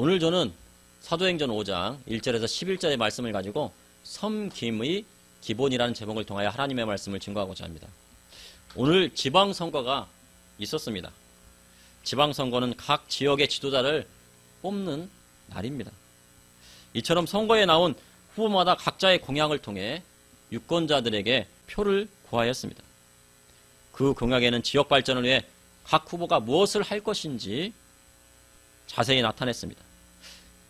오늘 저는 사도행전 5장 1절에서 11절의 말씀을 가지고 섬김의 기본이라는 제목을 통하여 하나님의 말씀을 증거하고자 합니다. 오늘 지방선거가 있었습니다. 지방선거는 각 지역의 지도자를 뽑는 날입니다. 이처럼 선거에 나온 후보마다 각자의 공약을 통해 유권자들에게 표를 구하였습니다. 그 공약에는 지역 발전을 위해 각 후보가 무엇을 할 것인지 자세히 나타냈습니다.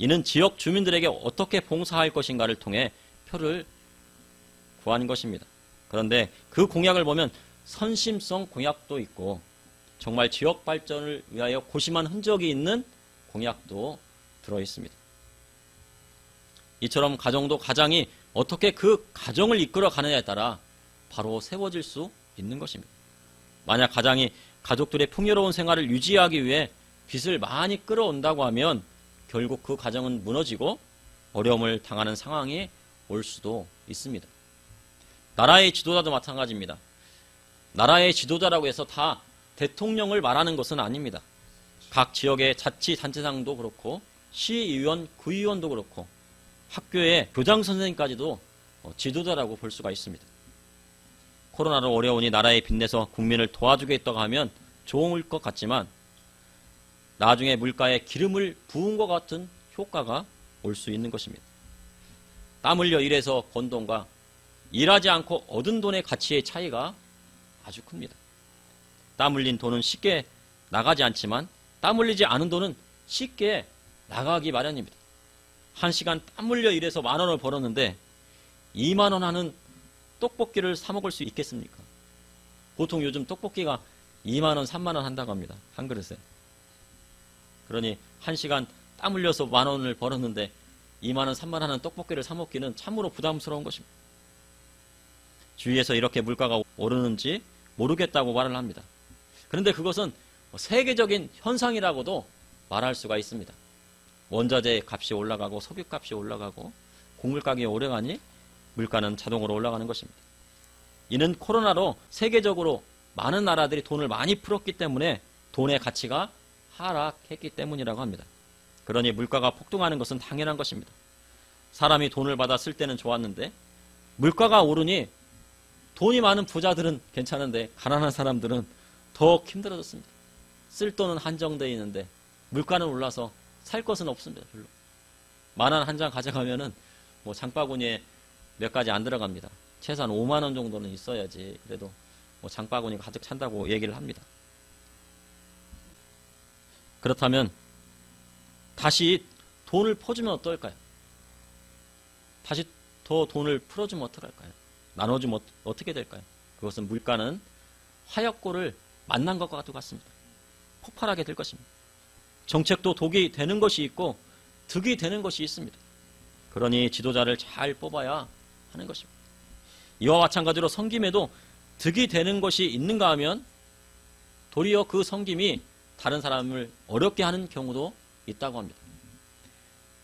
이는 지역 주민들에게 어떻게 봉사할 것인가를 통해 표를 구한 것입니다. 그런데 그 공약을 보면 선심성 공약도 있고 정말 지역 발전을 위하여 고심한 흔적이 있는 공약도 들어있습니다. 이처럼 가정도 가장이 어떻게 그 가정을 이끌어 가느냐에 따라 바로 세워질 수 있는 것입니다. 만약 가장이 가족들의 풍요로운 생활을 유지하기 위해 빚을 많이 끌어온다고 하면 결국 그 가정은 무너지고 어려움을 당하는 상황이 올 수도 있습니다. 나라의 지도자도 마찬가지입니다. 나라의 지도자라고 해서 다 대통령을 말하는 것은 아닙니다. 각 지역의 자치단체장도 그렇고 시의원, 구의원도 그렇고 학교의 교장 선생님까지도 지도자라고 볼 수가 있습니다. 코로나로 어려우니 나라에 빚내서 국민을 도와주겠다고 하면 좋을 것 같지만 나중에 물가에 기름을 부은 것 같은 효과가 올 수 있는 것입니다. 땀 흘려 일해서 번 돈과 일하지 않고 얻은 돈의 가치의 차이가 아주 큽니다. 땀 흘린 돈은 쉽게 나가지 않지만 땀 흘리지 않은 돈은 쉽게 나가기 마련입니다. 1시간 땀 흘려 일해서 10,000원을 벌었는데 20,000원 하는 떡볶이를 사 먹을 수 있겠습니까? 보통 요즘 떡볶이가 20,000원, 30,000원 한다고 합니다. 한 그릇에. 그러니 1시간 땀 흘려서 10,000원을 벌었는데 20,000원, 30,000원 하는 떡볶이를 사 먹기는 참으로 부담스러운 것입니다. 주위에서 이렇게 물가가 오르는지 모르겠다고 말을 합니다. 그런데 그것은 세계적인 현상이라고도 말할 수가 있습니다. 원자재 값이 올라가고 석유 값이 올라가고 곡물 가격이 오르가니 물가는 자동으로 올라가는 것입니다. 이는 코로나로 세계적으로 많은 나라들이 돈을 많이 풀었기 때문에 돈의 가치가 하락했기 때문이라고 합니다. 그러니 물가가 폭등하는 것은 당연한 것입니다. 사람이 돈을 받아 쓸 때는 좋았는데 물가가 오르니 돈이 많은 부자들은 괜찮은데 가난한 사람들은 더욱 힘들어졌습니다. 쓸 돈은 한정되어 있는데 물가는 올라서 살 것은 없습니다. 별로. 만원 한 장 가져가면은 뭐 장바구니에 몇 가지 안 들어갑니다. 최소한 50,000원 정도는 있어야지 그래도 뭐 장바구니가 가득 찬다고 얘기를 합니다. 그렇다면 다시 돈을 퍼주면 어떨까요? 다시 더 돈을 풀어주면 어떡할까요? 나눠주면 어떻게 될까요? 그것은 물가는 화약고를 만난 것과 같습니다. 폭발하게 될 것입니다. 정책도 독이 되는 것이 있고 득이 되는 것이 있습니다. 그러니 지도자를 잘 뽑아야 하는 것입니다. 이와 마찬가지로 섬김에도 득이 되는 것이 있는가 하면 도리어 그 섬김이 다른 사람을 어렵게 하는 경우도 있다고 합니다.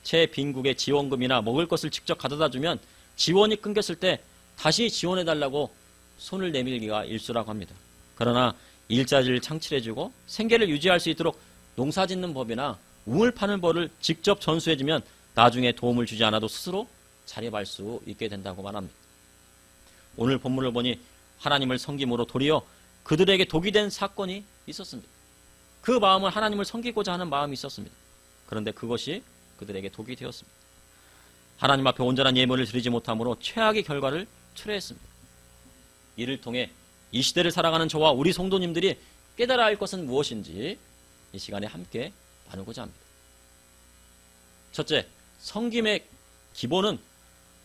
채 빈국의 지원금이나 먹을 것을 직접 가져다 주면 지원이 끊겼을 때 다시 지원해달라고 손을 내밀기가 일수라고 합니다. 그러나 일자리를 창출해주고 생계를 유지할 수 있도록 농사짓는 법이나 우물 파는 법을 직접 전수해주면 나중에 도움을 주지 않아도 스스로 자립할 수 있게 된다고 말합니다. 오늘 본문을 보니 하나님을 섬김으로 도리어 그들에게 독이 된 사건이 있었습니다. 그 마음은 하나님을 섬기고자 하는 마음이 있었습니다. 그런데 그것이 그들에게 독이 되었습니다. 하나님 앞에 온전한 예물을 드리지 못함으로 최악의 결과를 초래했습니다. 이를 통해 이 시대를 살아가는 저와 우리 성도님들이 깨달아야 할 것은 무엇인지 이 시간에 함께 나누고자 합니다. 첫째, 섬김의 기본은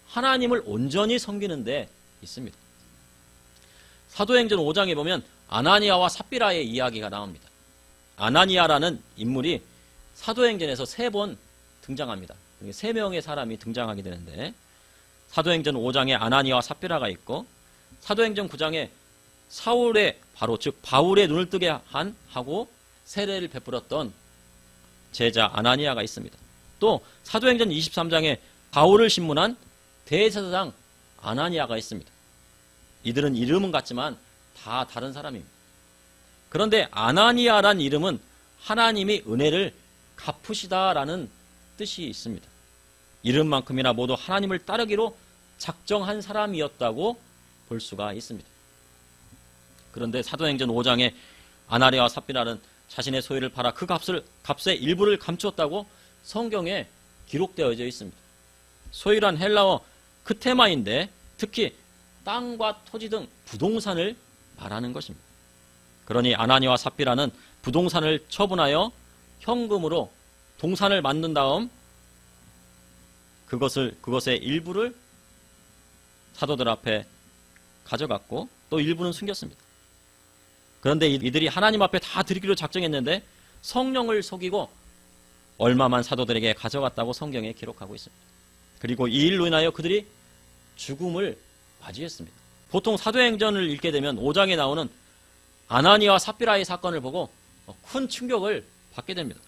하나님을 온전히 섬기는 데 있습니다. 사도행전 5장에 보면 아나니아와 삽비라의 이야기가 나옵니다. 아나니아라는 인물이 사도행전에서 3번 등장합니다. 3명의 사람이 등장하게 되는데 사도행전 5장에 아나니아와 삽비라가 있고 사도행전 9장에 사울의 즉 바울의 눈을 뜨게 하고 세례를 베풀었던 제자 아나니아가 있습니다. 또 사도행전 23장에 바울을 신문한 대제사장 아나니아가 있습니다. 이들은 이름은 같지만 다 다른 사람입니다. 그런데 아나니아란 이름은 하나님이 은혜를 갚으시다라는 뜻이 있습니다. 이름만큼이나 모두 하나님을 따르기로 작정한 사람이었다고 볼 수가 있습니다. 그런데 사도행전 5장에 아나니아와 삽비라는 자신의 소유를 팔아 그 값의 일부를 감추었다고 성경에 기록되어져 있습니다. 소유란 헬라어 크테마인데 특히 땅과 토지 등 부동산을 말하는 것입니다. 그러니 아나니아와 삽비라는 부동산을 처분하여 현금으로 동산을 만든 다음 그것의 일부를 사도들 앞에 가져갔고 또 일부는 숨겼습니다. 그런데 이들이 하나님 앞에 다 드리기로 작정했는데 성령을 속이고 얼마만 사도들에게 가져갔다고 성경에 기록하고 있습니다. 그리고 이 일로 인하여 그들이 죽음을 맞이했습니다. 보통 사도행전을 읽게 되면 5장에 나오는 아나니아와 삽비라의 사건을 보고 큰 충격을 받게 됩니다.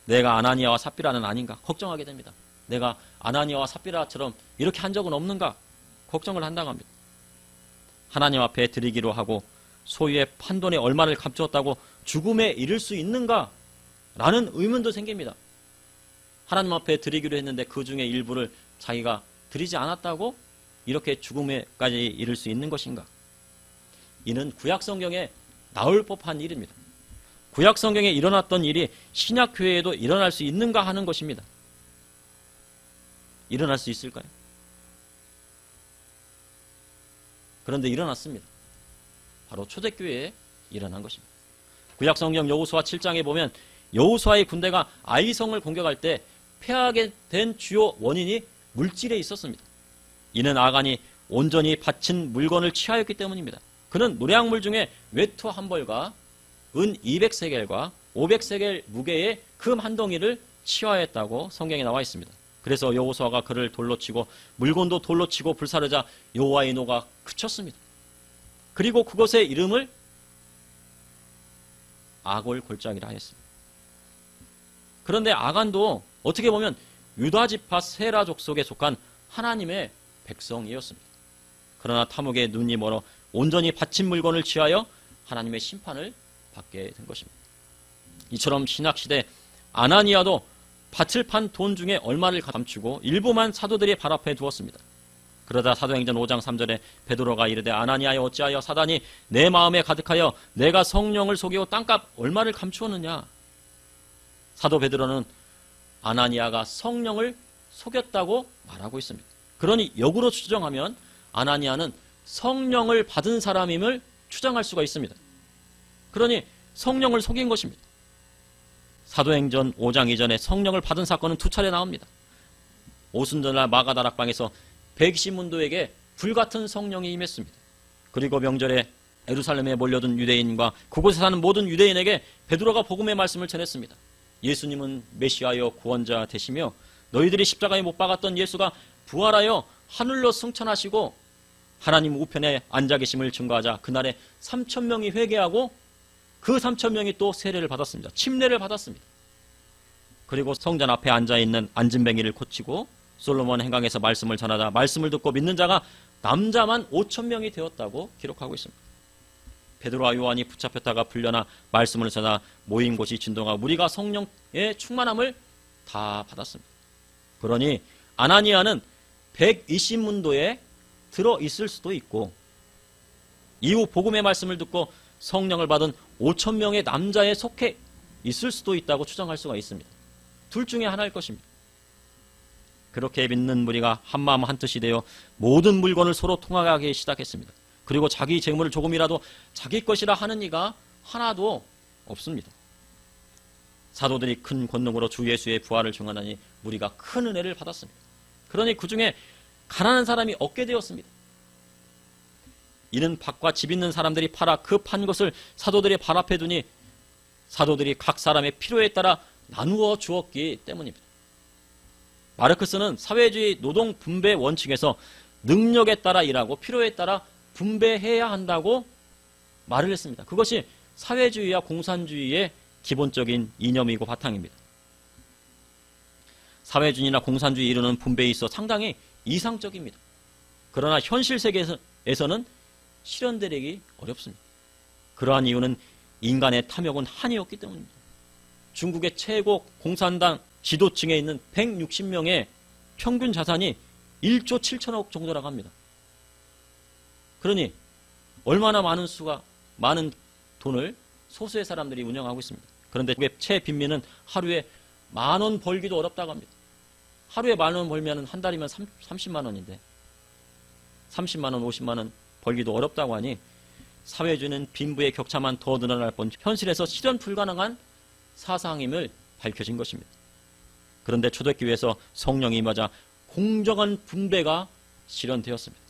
내가 아나니아와 삽비라는 아닌가 걱정하게 됩니다. 내가 아나니아와 삽비라처럼 이렇게 한 적은 없는가 걱정을 한다고 합니다. 하나님 앞에 드리기로 하고 소유의 판돈의 얼마를 감추었다고 죽음에 이를 수 있는가 라는 의문도 생깁니다. 하나님 앞에 드리기로 했는데 그 중에 일부를 자기가 드리지 않았다고 이렇게 죽음에까지 이를 수 있는 것인가? 이는 구약성경에 나올 법한 일입니다. 구약성경에 일어났던 일이 신약교회에도 일어날 수 있는가 하는 것입니다. 일어날 수 있을까요? 그런데 일어났습니다. 바로 초대교회에 일어난 것입니다. 구약성경 여호수아 7장에 보면 여호수아의 군대가 아이성을 공격할 때 패하게 된 주요 원인이 물질에 있었습니다. 이는 아간이 온전히 바친 물건을 취하였기 때문입니다. 그는 노략물 중에 외투 한 벌과 은 200세겔과 500세겔 무게의 금 한 덩이를 취하였다고 성경에 나와 있습니다. 그래서 여호수아가 그를 돌로 치고 물건도 돌로 치고 불사르자 여호와의 노가 그쳤습니다. 그리고 그것의 이름을 아골 골짜기라 하였습니다. 그런데 아간도 어떻게 보면 유다지파 세라 족속에 속한 하나님의 백성이었습니다. 그러나 탐욕에 눈이 멀어 온전히 바친 물건을 취하여 하나님의 심판을 받게 된 것입니다. 이처럼 신약시대 아나니아도 밭을 판 돈 중에 얼마를 감추고 일부만 사도들의 발 앞에 두었습니다. 그러다 사도행전 5장 3절에 베드로가 이르되 아나니아여 어찌하여 사단이 내 마음에 가득하여 내가 성령을 속이고 땅값 얼마를 감추었느냐. 사도 베드로는 아나니아가 성령을 속였다고 말하고 있습니다. 그러니 역으로 추정하면 아나니아는 성령을 받은 사람임을 추정할 수가 있습니다. 그러니 성령을 속인 것입니다. 사도행전 5장 이전에 성령을 받은 사건은 2차례 나옵니다. 오순절날 마가다락방에서 120문도에게 불같은 성령이 임했습니다. 그리고 명절에 예루살렘에 몰려든 유대인과 그곳에 사는 모든 유대인에게 베드로가 복음의 말씀을 전했습니다. 예수님은 메시아여 구원자 되시며 너희들이 십자가에 못 박았던 예수가 부활하여 하늘로 승천하시고 하나님 우편에 앉아 계심을 증거하자 그날에 3,000명이 회개하고 그 3,000명이 또 세례를 받았습니다. 침례를 받았습니다. 그리고 성전 앞에 앉아있는 안진뱅이를 고치고 솔로몬 행강에서 말씀을 전하다 말씀을 듣고 믿는 자가 남자만 5,000명이 되었다고 기록하고 있습니다. 베드로와 요한이 붙잡혔다가 풀려나 말씀을 전하 모인 곳이 진동하고 무리가 성령의 충만함을 다 받았습니다. 그러니 아나니아는 120문도에 들어있을 수도 있고 이후 복음의 말씀을 듣고 성령을 받은 5,000명의 남자에 속해 있을 수도 있다고 추정할 수가 있습니다. 둘 중에 하나일 것입니다. 그렇게 믿는 무리가 한마음 한뜻이 되어 모든 물건을 서로 통하게 시작했습니다. 그리고 자기 재물을 조금이라도 자기 것이라 하는 이가 하나도 없습니다. 사도들이 큰 권능으로 주 예수의 부활을 증언하니 무리가 큰 은혜를 받았습니다. 그러니 그 중에 가난한 사람이 얻게 되었습니다. 이는 밭과 집 있는 사람들이 팔아 그 판 것을 사도들의 발 앞에 두니 사도들이 각 사람의 필요에 따라 나누어 주었기 때문입니다. 마르크스는 사회주의 노동 분배 원칙에서 능력에 따라 일하고 필요에 따라 분배해야 한다고 말을 했습니다. 그것이 사회주의와 공산주의의 기본적인 이념이고 바탕입니다. 사회주의나 공산주의 이루는 분배에 있어 상당히 이상적입니다. 그러나 현실 세계에서는 실현되기 어렵습니다. 그러한 이유는 인간의 탐욕은 한이었기 때문입니다. 중국의 최고 공산당 지도층에 있는 160명의 평균 자산이 1조 7천억 정도라고 합니다. 그러니 얼마나 많은 돈을 소수의 사람들이 운영하고 있습니다. 그런데 최빈민은 하루에 10,000원 벌기도 어렵다고 합니다. 하루에 10,000원 벌면 한 달이면 30만 원인데 30만 원, 50만 원 벌기도 어렵다고 하니 사회주의는 빈부의 격차만 더 늘어날 뿐 현실에서 실현 불가능한 사상임을 밝혀진 것입니다. 그런데 초대교회에서 성령이 임하자 공정한 분배가 실현되었습니다.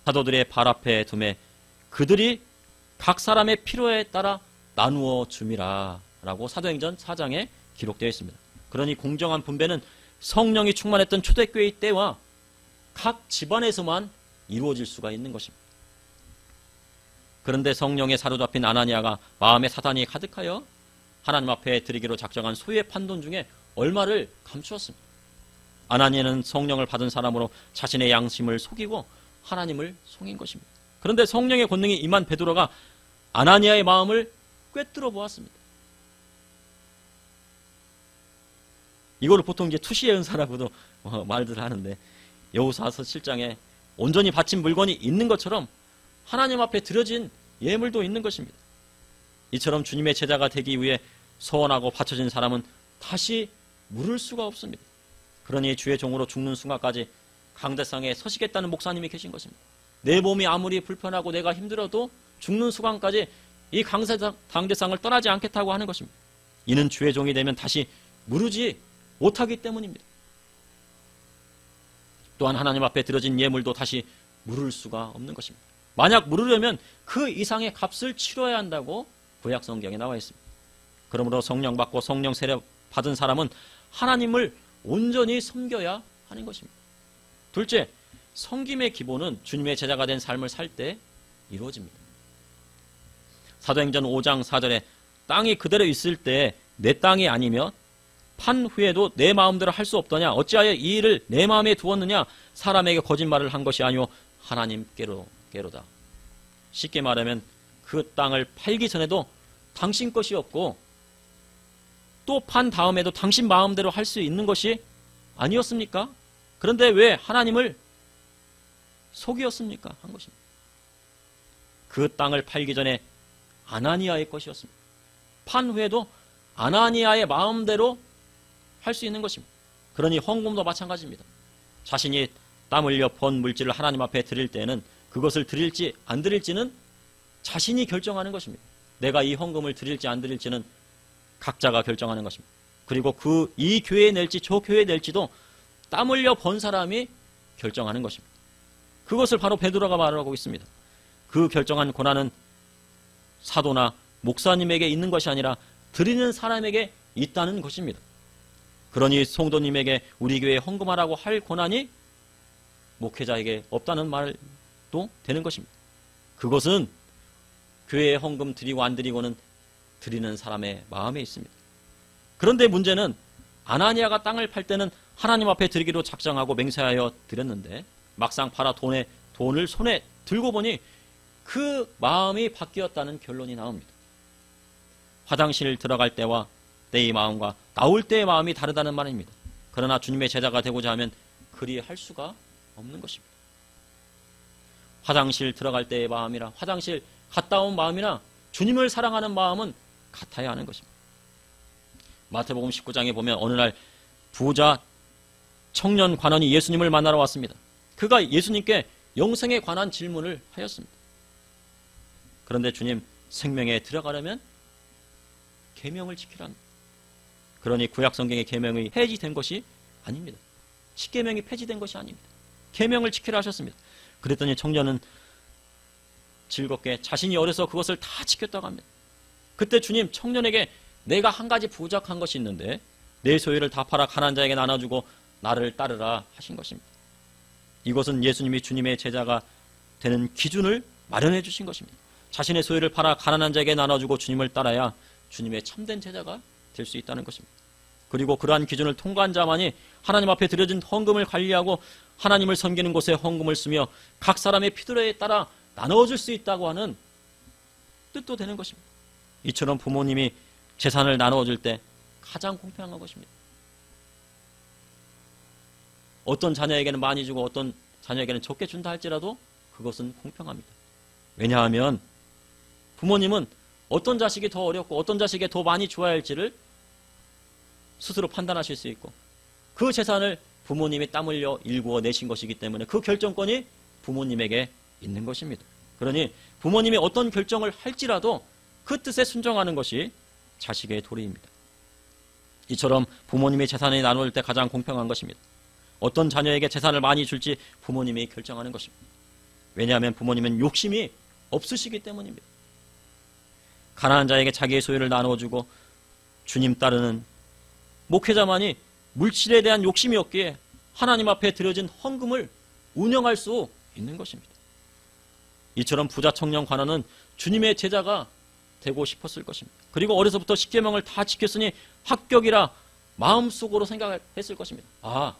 사도들의 발 앞에 둠에 그들이 각 사람의 필요에 따라 나누어 줌이라 라고 사도행전 4장에 기록되어 있습니다. 그러니 공정한 분배는 성령이 충만했던 초대교회의 때와 각 집안에서만 이루어질 수가 있는 것입니다. 그런데 성령에 사로잡힌 아나니아가 마음에 사단이 가득하여 하나님 앞에 드리기로 작정한 소유의 판돈 중에 얼마를 감추었습니다. 아나니아는 성령을 받은 사람으로 자신의 양심을 속이고 하나님을 속인 것입니다. 그런데 성령의 권능이 임한 베드로가 아나니아의 마음을 꿰뚫어 보았습니다. 이거를 보통 이제 투시의 은사라고도 말들 하는데 여호수아서 7장에 온전히 바친 물건이 있는 것처럼 하나님 앞에 드려진 예물도 있는 것입니다. 이처럼 주님의 제자가 되기 위해 소원하고 바쳐진 사람은 다시 물을 수가 없습니다. 그러니 주의 종으로 죽는 순간까지 강대상에 서시겠다는 목사님이 계신 것입니다. 내 몸이 아무리 불편하고 내가 힘들어도 죽는 순간까지 이 강대상을 떠나지 않겠다고 하는 것입니다. 이는 주의 종이 되면 다시 무르지 못하기 때문입니다. 또한 하나님 앞에 드려진 예물도 다시 물을 수가 없는 것입니다. 만약 물으려면 그 이상의 값을 치러야 한다고 구약 성경에 나와 있습니다. 그러므로 성령 받고 성령 세례 받은 사람은 하나님을 온전히 섬겨야 하는 것입니다. 둘째, 섬김의 기본은 주님의 제자가 된 삶을 살 때 이루어집니다. 사도행전 5장 4절에 땅이 그대로 있을 때 내 땅이 아니며 판 후에도 내 마음대로 할 수 없더냐 어찌하여 이 일을 내 마음에 두었느냐 사람에게 거짓말을 한 것이 아니오 하나님께로다. 쉽게 말하면 그 땅을 팔기 전에도 당신 것이었고 또 판 다음에도 당신 마음대로 할 수 있는 것이 아니었습니까? 그런데 왜 하나님을 속이었습니까? 한 것입니다. 그 땅을 팔기 전에 아나니아의 것이었습니다. 판 후에도 아나니아의 마음대로 할 수 있는 것입니다. 그러니 헌금도 마찬가지입니다. 자신이 땀 흘려 번 물질을 하나님 앞에 드릴 때는 그것을 드릴지 안 드릴지는 자신이 결정하는 것입니다. 내가 이 헌금을 드릴지 안 드릴지는 각자가 결정하는 것입니다. 그리고 이 교회에 낼지 저 교회에 낼지도 땀 흘려 번 사람이 결정하는 것입니다. 그것을 바로 베드로가 말하고 있습니다. 그 결정한 권한은 사도나 목사님에게 있는 것이 아니라 드리는 사람에게 있다는 것입니다. 그러니 성도님에게 우리 교회에 헌금하라고 할 권한이 목회자에게 없다는 말도 되는 것입니다. 그것은 교회에 헌금 드리고 안 드리고는 드리는 사람의 마음에 있습니다. 그런데 문제는 아나니아가 땅을 팔 때는 하나님 앞에 드리기로 작정하고 맹세하여 드렸는데 막상 팔아 돈을 손에 들고 보니 그 마음이 바뀌었다는 결론이 나옵니다. 화장실 들어갈 때와 때의 마음과 나올 때의 마음이 다르다는 말입니다. 그러나 주님의 제자가 되고자 하면 그리 할 수가 없는 것입니다. 화장실 들어갈 때의 마음이나 화장실 갔다 온 마음이나 주님을 사랑하는 마음은 같아야 하는 것입니다. 마태복음 19장에 보면 어느 날 부자 청년 관원이 예수님을 만나러 왔습니다. 그가 예수님께 영생에 관한 질문을 하였습니다. 그런데 주님, 생명에 들어가려면 계명을 지키라 합니다. 그러니 구약 성경의 계명이 폐지된 것이 아닙니다. 십계명이 폐지된 것이 아닙니다. 계명을 지키라 하셨습니다. 그랬더니 청년은 즐겁게 자신이 어려서 그것을 다 지켰다고 합니다. 그때 주님 청년에게 내가 한 가지 부족한 것이 있는데 내 소유를 다 팔아 가난한 자에게 나눠주고 나를 따르라 하신 것입니다. 이것은 예수님이 주님의 제자가 되는 기준을 마련해 주신 것입니다. 자신의 소유를 팔아 가난한 자에게 나눠주고 주님을 따라야 주님의 참된 제자가 될 수 있다는 것입니다. 그리고 그러한 기준을 통과한 자만이 하나님 앞에 드려진 헌금을 관리하고 하나님을 섬기는 곳에 헌금을 쓰며 각 사람의 필요에 따라 나눠줄 수 있다고 하는 뜻도 되는 것입니다. 이처럼 부모님이 재산을 나누어줄 때 가장 공평한 것입니다. 어떤 자녀에게는 많이 주고 어떤 자녀에게는 적게 준다 할지라도 그것은 공평합니다. 왜냐하면 부모님은 어떤 자식이 더 어렵고 어떤 자식이 더 많이 줘야 할지를 스스로 판단하실 수 있고 그 재산을 부모님이 땀 흘려 일구어 내신 것이기 때문에 그 결정권이 부모님에게 있는 것입니다. 그러니 부모님이 어떤 결정을 할지라도 그 뜻에 순종하는 것이 자식의 도리입니다. 이처럼 부모님이 재산을 나눌 때 가장 공평한 것입니다. 어떤 자녀에게 재산을 많이 줄지 부모님이 결정하는 것입니다. 왜냐하면 부모님은 욕심이 없으시기 때문입니다. 가난한 자에게 자기의 소유를 나눠주고 주님 따르는 목회자만이 물질에 대한 욕심이 없기에 하나님 앞에 드려진 헌금을 운영할 수 있는 것입니다. 이처럼 부자 청년 관원은 주님의 제자가 되고 싶었을 것입니다. 그리고 어려서부터 십계명을 다 지켰으니 합격이라 마음속으로 생각했을 것입니다. 아,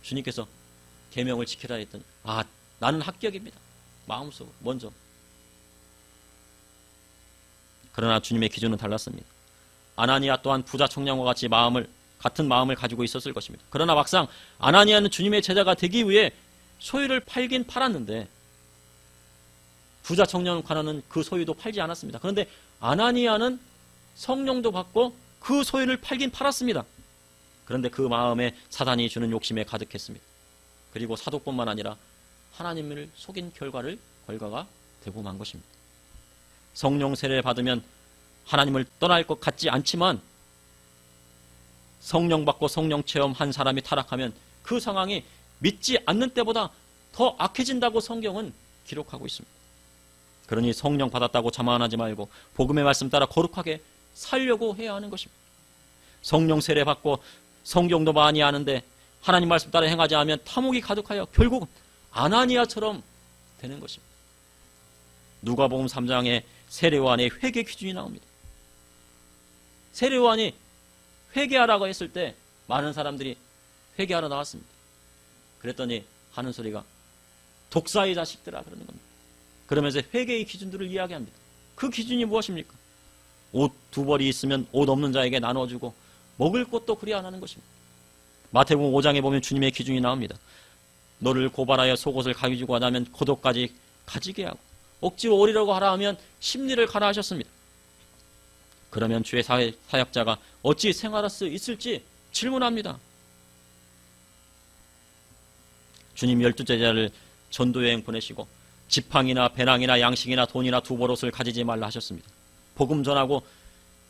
주님께서 계명을 지키라 했더니 아, 나는 합격입니다. 마음속으로 먼저. 그러나 주님의 기준은 달랐습니다. 아나니아 또한 부자 청년과 같이 같은 마음을 가지고 있었을 것입니다. 그러나 막상 아나니아는 주님의 제자가 되기 위해 소유를 팔긴 팔았는데 부자 청년 관원은 그 소유도 팔지 않았습니다. 그런데 아나니아는 성령도 받고 그 소유를 팔긴 팔았습니다. 그런데 그 마음에 사단이 주는 욕심에 가득했습니다. 그리고 사도뿐만 아니라 하나님을 속인 결과가 되고 만 것입니다. 성령 세례를 받으면 하나님을 떠날 것 같지 않지만 성령 받고 성령 체험한 사람이 타락하면 그 상황이 믿지 않는 때보다 더 악해진다고 성경은 기록하고 있습니다. 그러니 성령 받았다고 자만하지 말고 복음의 말씀 따라 거룩하게 살려고 해야 하는 것입니다. 성령 세례 받고 성경도 많이 아는데 하나님 말씀 따라 행하지 않으면 탐욕이 가득하여 결국은 아나니아처럼 되는 것입니다. 누가복음 3장에 세례요한의 회개 기준이 나옵니다. 세례요한이 회개하라고 했을 때 많은 사람들이 회개하러 나왔습니다. 그랬더니 하는 소리가 독사의 자식들아 그러는 겁니다. 그러면서 회개의 기준들을 이야기합니다. 그 기준이 무엇입니까? 옷 2벌이 있으면 옷 없는 자에게 나눠주고 먹을 것도 그리 안 하는 것입니다. 마태복음 5장에 보면 주님의 기준이 나옵니다. 너를 고발하여 속옷을 가지고 하자면 겉옷까지 가지게 하고 억지로 오리라고 하라 하면 심리를 가라 하셨습니다. 그러면 주의 사역자가 어찌 생활할 수 있을지 질문합니다. 주님 12제자를 전도여행 보내시고 지팡이나 배낭이나 양식이나 돈이나 2벌옷을 가지지 말라 하셨습니다. 복음 전하고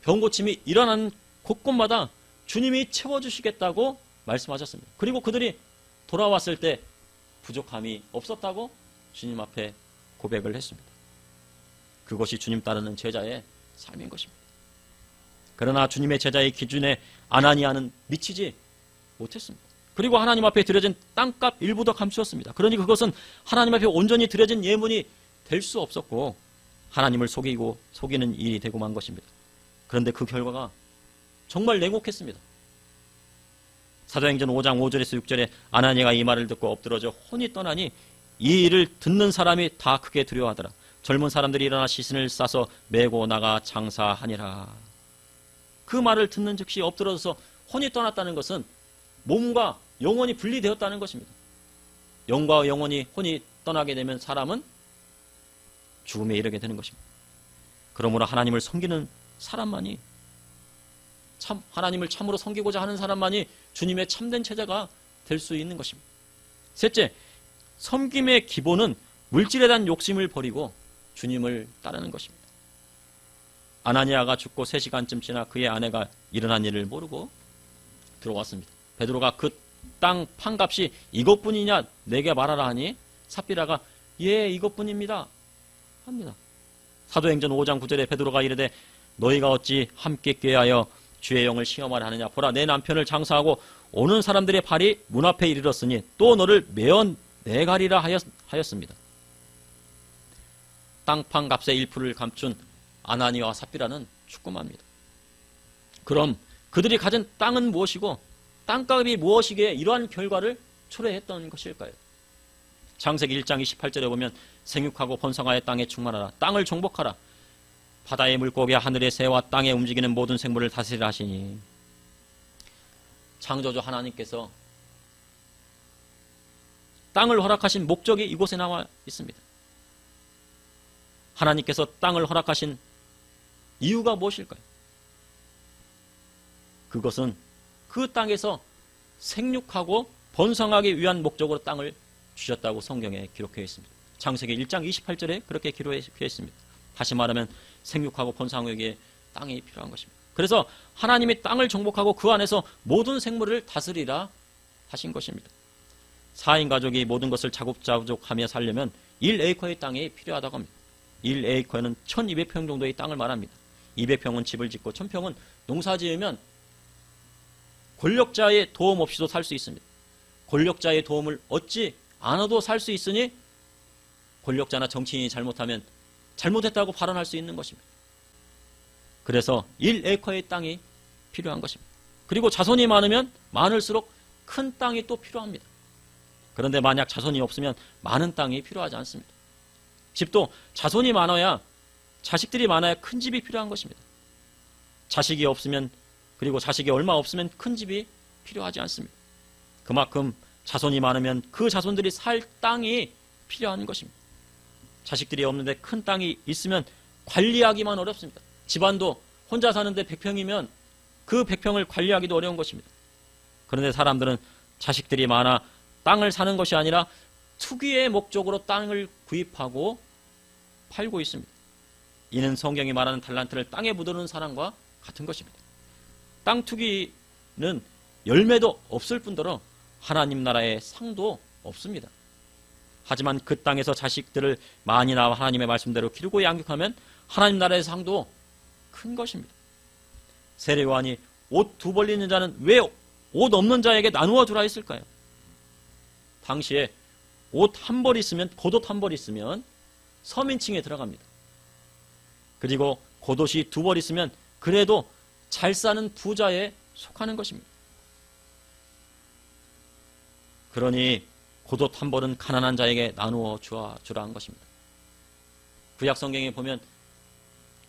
병고침이 일어나는 곳곳마다 주님이 채워주시겠다고 말씀하셨습니다. 그리고 그들이 돌아왔을 때 부족함이 없었다고 주님 앞에 고백을 했습니다. 그것이 주님 따르는 제자의 삶인 것입니다. 그러나 주님의 제자의 기준에 아나니아는 미치지 못했습니다. 그리고 하나님 앞에 드려진 땅값 일부도 감추었습니다. 그러니 그것은 하나님 앞에 온전히 드려진 예물이 될 수 없었고 하나님을 속이는 일이 되고 만 것입니다. 그런데 그 결과가 정말 냉혹했습니다. 사도행전 5장 5절에서 6절에 아나니아가 이 말을 듣고 엎드러져 혼이 떠나니 이 일을 듣는 사람이 다 크게 두려워하더라. 젊은 사람들이 일어나 시신을 싸서 메고 나가 장사하니라. 그 말을 듣는 즉시 엎드러져서 혼이 떠났다는 것은 몸과 영혼이 분리되었다는 것입니다. 영과 영혼이 혼이 떠나게 되면 사람은 죽음에 이르게 되는 것입니다. 그러므로 하나님을 섬기는 사람만이 하나님을 참으로 섬기고자 하는 사람만이 주님의 참된 제자가 될 수 있는 것입니다. 셋째, 섬김의 기본은 물질에 대한 욕심을 버리고 주님을 따르는 것입니다. 아나니아가 죽고 3시간쯤 지나 그의 아내가 일어난 일을 모르고 들어왔습니다. 베드로가 그 땅 판값이 이것뿐이냐 내게 말하라 하니 삽비라가 예 이것뿐입니다 합니다. 사도행전 5장 9절에 베드로가 이르되 너희가 어찌 함께 꾀하여 주의 영을 시험하려 하느냐. 보라 내 남편을 장사하고 오는 사람들의 발이 문 앞에 이르렀으니 또 너를 메어 내가리라 하였습니다. 땅판 값의 1%를 감춘 아나니아와 삽비라는 축구마입니다. 그럼 그들이 가진 땅은 무엇이고 땅값이 무엇이기에 이러한 결과를 초래했던 것일까요? 창세기 1장 28절에 보면 생육하고 번성하여 땅에 충만하라. 땅을 정복하라. 바다의 물고기와 하늘의 새와 땅에 움직이는 모든 생물을 다스리라 하시니 창조주 하나님께서 땅을 허락하신 목적이 이곳에 나와 있습니다. 하나님께서 땅을 허락하신 이유가 무엇일까요? 그것은 그 땅에서 생육하고 번성하기 위한 목적으로 땅을 주셨다고 성경에 기록되어 있습니다. 창세기 1장 28절에 그렇게 기록되어 있습니다. 다시 말하면 생육하고 번성하기에 땅이 필요한 것입니다. 그래서 하나님이 땅을 정복하고 그 안에서 모든 생물을 다스리라 하신 것입니다. 4인 가족이 모든 것을 자급자족하며 살려면 1에이커의 땅이 필요하다고 합니다. 1에이커는 1200평 정도의 땅을 말합니다. 200평은 집을 짓고 1000평은 농사 지으면 권력자의 도움 없이도 살 수 있습니다. 권력자의 도움을 얻지 않아도 살 수 있으니 권력자나 정치인이 잘못하면 잘못했다고 발언할 수 있는 것입니다. 그래서 1에이커의 땅이 필요한 것입니다. 그리고 자손이 많으면 많을수록 큰 땅이 또 필요합니다. 그런데 만약 자손이 없으면 많은 땅이 필요하지 않습니다. 집도 자손이 많아야, 자식들이 많아야 큰 집이 필요한 것입니다. 자식이 없으면, 그리고 자식이 얼마 없으면 큰 집이 필요하지 않습니다. 그만큼 자손이 많으면 그 자손들이 살 땅이 필요한 것입니다. 자식들이 없는데 큰 땅이 있으면 관리하기만 어렵습니다. 집안도 혼자 사는데 100평이면 그 100평을 관리하기도 어려운 것입니다. 그런데 사람들은 자식들이 많아 땅을 사는 것이 아니라 투기의 목적으로 땅을 구입하고 팔고 있습니다. 이는 성경이 말하는 달란트를 땅에 묻어놓은 사람과 같은 것입니다. 땅 투기는 열매도 없을 뿐더러 하나님 나라의 상도 없습니다. 하지만 그 땅에서 자식들을 많이 낳아 하나님의 말씀대로 기르고 양육하면 하나님 나라의 상도 큰 것입니다. 세례요한이 옷 두 벌 있는 자는 왜 옷 없는 자에게 나누어 주라 했을까요? 당시에 옷 한 벌 있으면, 겉옷 한 벌 있으면 서민층에 들어갑니다. 그리고 겉옷이 두 벌 있으면 그래도 잘 사는 부자에 속하는 것입니다. 그러니 겉옷 한 벌은 가난한 자에게 나누어 주라 한 것입니다. 구약 성경에 보면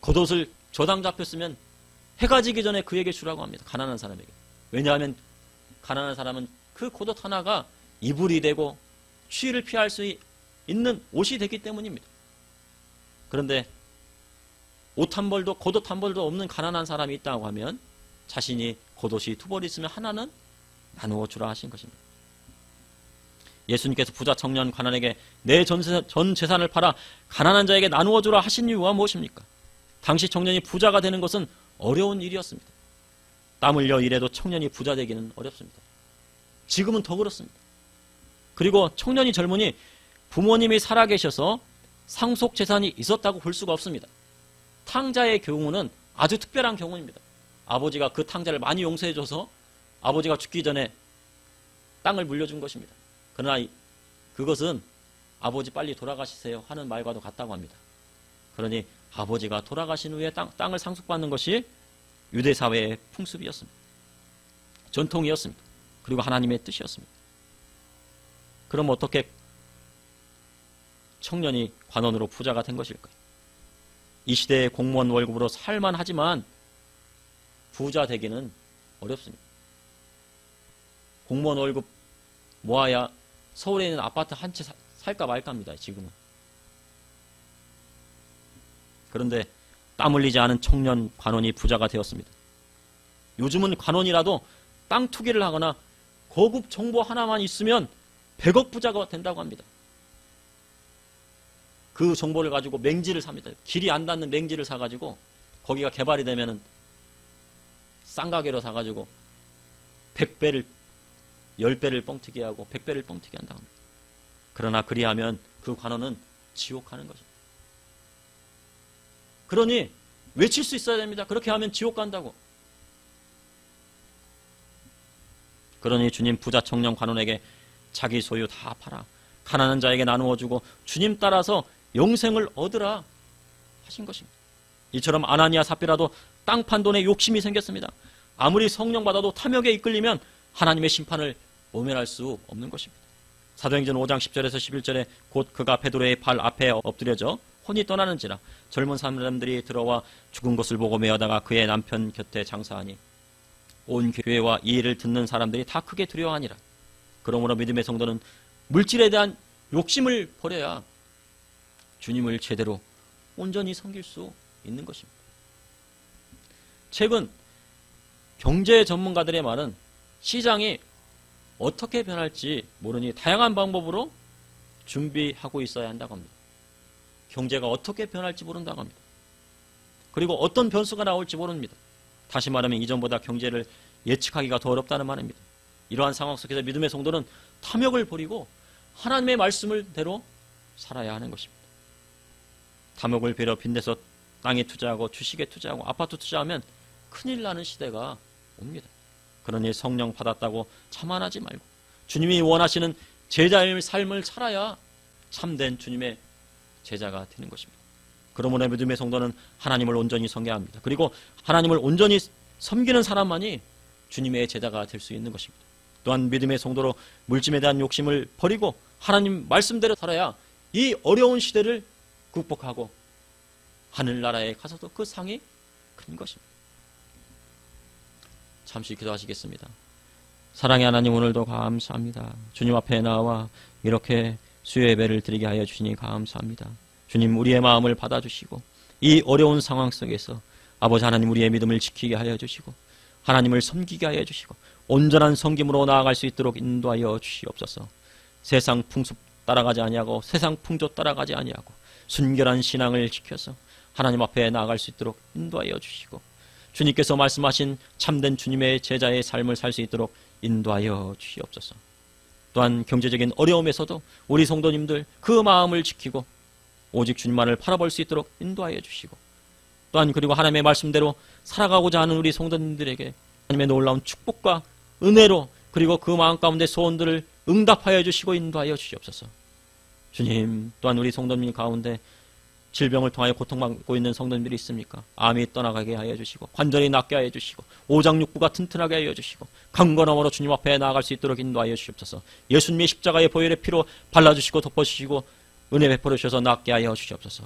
겉옷을 저당 잡혔으면 해가 지기 전에 그에게 주라고 합니다. 가난한 사람에게. 왜냐하면 가난한 사람은 그 겉옷 하나가 이불이 되고 추위를 피할 수 있는 옷이 되기 때문입니다. 그런데 옷 한 벌도, 겉옷 한 벌도 없는 가난한 사람이 있다고 하면 자신이 겉옷이 두 벌 있으면 하나는 나누어 주라 하신 것입니다. 예수님께서 부자 청년 가난에게 내 전 재산을 팔아 가난한 자에게 나누어 주라 하신 이유가 무엇입니까? 당시 청년이 부자가 되는 것은 어려운 일이었습니다. 땀 흘려 일해도 청년이 부자 되기는 어렵습니다. 지금은 더 그렇습니다. 그리고 청년이 젊으니 부모님이 살아계셔서 상속 재산이 있었다고 볼 수가 없습니다. 탕자의 경우는 아주 특별한 경우입니다. 아버지가 그 탕자를 많이 용서해줘서 아버지가 죽기 전에 땅을 물려준 것입니다. 그러나 그것은 아버지 빨리 돌아가시세요 하는 말과도 같다고 합니다. 그러니 아버지가 돌아가신 후에 땅을 상속받는 것이 유대사회의 풍습이었습니다. 전통이었습니다. 그리고 하나님의 뜻이었습니다. 그럼 어떻게 청년이 관원으로 부자가 된 것일까요? 이 시대의 공무원 월급으로 살만하지만 부자 되기는 어렵습니다. 공무원 월급 모아야 서울에 있는 아파트 한 채 살까 말까 합니다. 지금은. 그런데 땀 흘리지 않은 청년 관원이 부자가 되었습니다. 요즘은 관원이라도 땅 투기를 하거나 거급 정보 하나만 있으면 100억 부자가 된다고 합니다. 그 정보를 가지고 맹지를 삽니다. 길이 안 닿는 맹지를 사가지고 거기가 개발이 되면은 쌍가게로 사가지고 100배를 10배를 뻥튀기 하고 100배를 뻥튀기 한다고 합니다. 그러나 그리하면 그 관원은 지옥 가는 것입니다. 그러니 외칠 수 있어야 됩니다. 그렇게 하면 지옥 간다고. 그러니 주님 부자 청년 관원에게 자기 소유 다 팔아 가난한 자에게 나누어 주고 주님 따라서 영생을 얻으라 하신 것입니다. 이처럼 아나니아 삽비라도 땅 판 돈에 욕심이 생겼습니다. 아무리 성령 받아도 탐욕에 이끌리면 하나님의 심판을 모면할 수 없는 것입니다. 사도행전 5장 10절에서 11절에 곧 그가 베드로의 발 앞에 엎드려져 혼이 떠나는지라 젊은 사람들이 들어와 죽은 것을 보고 메어다가 그의 남편 곁에 장사하니 온 교회와 이 일을 듣는 사람들이 다 크게 두려워하니라. 그러므로 믿음의 성도는 물질에 대한 욕심을 버려야 주님을 제대로 온전히 섬길 수 있는 것입니다. 최근 경제 전문가들의 말은 시장이 어떻게 변할지 모르니 다양한 방법으로 준비하고 있어야 한다고 합니다. 경제가 어떻게 변할지 모른다고 합니다. 그리고 어떤 변수가 나올지 모릅니다. 다시 말하면 이전보다 경제를 예측하기가 더 어렵다는 말입니다. 이러한 상황 속에서 믿음의 성도는 탐욕을 버리고 하나님의 말씀을대로 살아야 하는 것입니다. 탐욕을 버려 빚내서 땅에 투자하고 주식에 투자하고 아파트 투자하면 큰일 나는 시대가 옵니다. 그러니 성령 받았다고 자만하지 말고 주님이 원하시는 제자의 삶을 살아야 참된 주님의 제자가 되는 것입니다. 그러므로 믿음의 성도는 하나님을 온전히 섬겨야 합니다. 그리고 하나님을 온전히 섬기는 사람만이 주님의 제자가 될 수 있는 것입니다. 또한 믿음의 성도로 물질에 대한 욕심을 버리고 하나님 말씀대로 살아야 이 어려운 시대를 극복하고 하늘나라에 가서도 그 상이 큰 것입니다. 잠시 기도하시겠습니다. 사랑의 하나님, 오늘도 감사합니다. 주님 앞에 나와 이렇게 수요 예배를 드리게 하여 주시니 감사합니다. 주님, 우리의 마음을 받아주시고 이 어려운 상황 속에서 아버지 하나님, 우리의 믿음을 지키게 하여 주시고 하나님을 섬기게 하여 주시고 온전한 섬김으로 나아갈 수 있도록 인도하여 주시옵소서. 세상 풍습 따라가지 아니하고 세상 풍조 따라가지 아니하고 순결한 신앙을 지켜서 하나님 앞에 나아갈 수 있도록 인도하여 주시고 주님께서 말씀하신 참된 주님의 제자의 삶을 살 수 있도록 인도하여 주시옵소서. 또한 경제적인 어려움에서도 우리 성도님들 그 마음을 지키고 오직 주님만을 바라볼 수 있도록 인도하여 주시고 또한 그리고 하나님의 말씀대로 살아가고자 하는 우리 성도님들에게 하나님의 놀라운 축복과 은혜로 그리고 그 마음 가운데 소원들을 응답하여 주시고 인도하여 주시옵소서. 주님, 또한 우리 성도님 가운데 질병을 통하여 고통받고 있는 성도님들이 있습니까? 암이 떠나가게 하여 주시고 관절이 낫게 하여 주시고 오장육부가 튼튼하게 하여 주시고 강건함으로 주님 앞에 나아갈 수 있도록 인도하여 주시옵소서. 예수님의 십자가의 보혈의 피로 발라주시고 덮어주시고 은혜 베풀어 주셔서 낫게 하여 주시옵소서.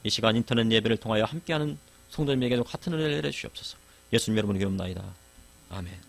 이 시간 인터넷 예배를 통하여 함께하는 성도님에게도 같은 은혜를 내려 주시옵소서. 예수님 여러분에게 옵나이다. 아멘.